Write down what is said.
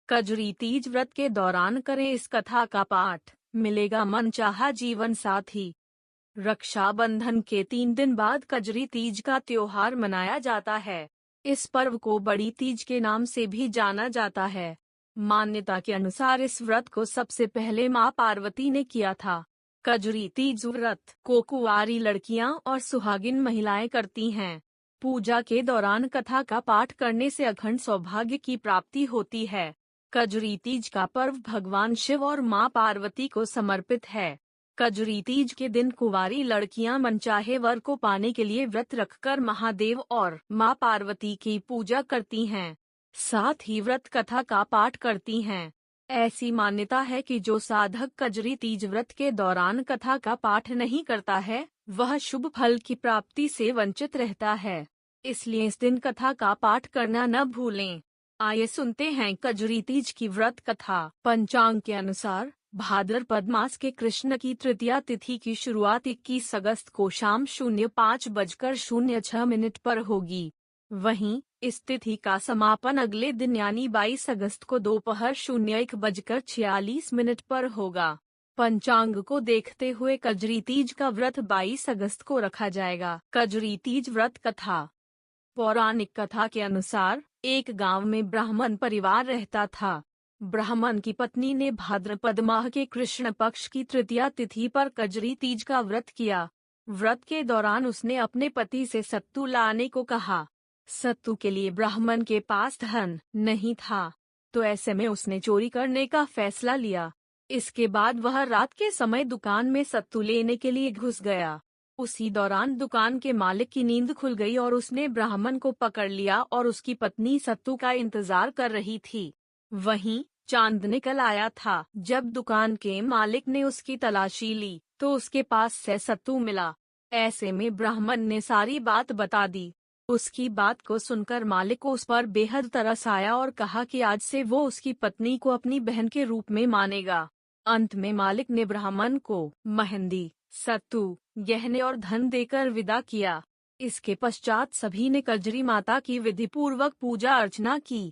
कजरी तीज व्रत के दौरान करें इस कथा का पाठ, मिलेगा मनचाहा जीवन साथी। रक्षाबंधन के 3 दिन बाद कजरी तीज का त्योहार मनाया जाता है। इस पर्व को बड़ी तीज के नाम से भी जाना जाता है। मान्यता के अनुसार इस व्रत को सबसे पहले मां पार्वती ने किया था। कजरी तीज व्रत को कुंवारी लड़कियां और सुहागिन महिलाएं करती हैं। पूजा के दौरान कथा का पाठ करने से अखंड सौभाग्य की प्राप्ति होती है। कजरी तीज का पर्व भगवान शिव और मां पार्वती को समर्पित है। कजरी तीज के दिन कुंवारी लड़कियां मनचाहे वर को पाने के लिए व्रत रखकर महादेव और मां पार्वती की पूजा करती हैं। साथ ही व्रत कथा का पाठ करती हैं। ऐसी मान्यता है कि जो साधक कजरी तीज व्रत के दौरान कथा का पाठ नहीं करता है, वह शुभ फल की प्राप्ति से वंचित रहता है। इसलिए इस दिन कथा का पाठ करना न भूलें। आइए सुनते हैं कजरी तीज की व्रत कथा। पंचांग के अनुसार भाद्रपद मास के कृष्ण की तृतीया तिथि की शुरुआत 21 अगस्त को शाम 05:06 पर होगी। वहीं इस तिथि का समापन अगले दिन यानी 22 अगस्त को दोपहर 01:46 पर होगा। पंचांग को देखते हुए कजरी तीज का व्रत 22 अगस्त को रखा जाएगा। कजरी तीज व्रत कथा। पौराणिक कथा के अनुसार एक गांव में ब्राह्मण परिवार रहता था। ब्राह्मण की पत्नी ने भाद्रपद माह के कृष्ण पक्ष की तृतीया तिथि पर कजरी तीज का व्रत किया। व्रत के दौरान उसने अपने पति से सत्तू लाने को कहा। सत्तू के लिए ब्राह्मण के पास धन नहीं था, तो ऐसे में उसने चोरी करने का फैसला लिया। इसके बाद वह रात के समय दुकान में सत्तू लेने के लिए घुस गया। उसी दौरान दुकान के मालिक की नींद खुल गई और उसने ब्राह्मण को पकड़ लिया और उसकी पत्नी सत्तू का इंतजार कर रही थी। वहीं चांद निकल आया था। जब दुकान के मालिक ने उसकी तलाशी ली तो उसके पास से सत्तू मिला। ऐसे में ब्राह्मण ने सारी बात बता दी। उसकी बात को सुनकर मालिक को उस पर बेहद तरस आया और कहा कि आज से वो उसकी पत्नी को अपनी बहन के रूप में मानेगा। अंत में मालिक ने ब्राह्मण को मेहंदी, सत्तू, गहने और धन देकर विदा किया। इसके पश्चात सभी ने कजरी माता की विधिपूर्वक पूजा अर्चना की।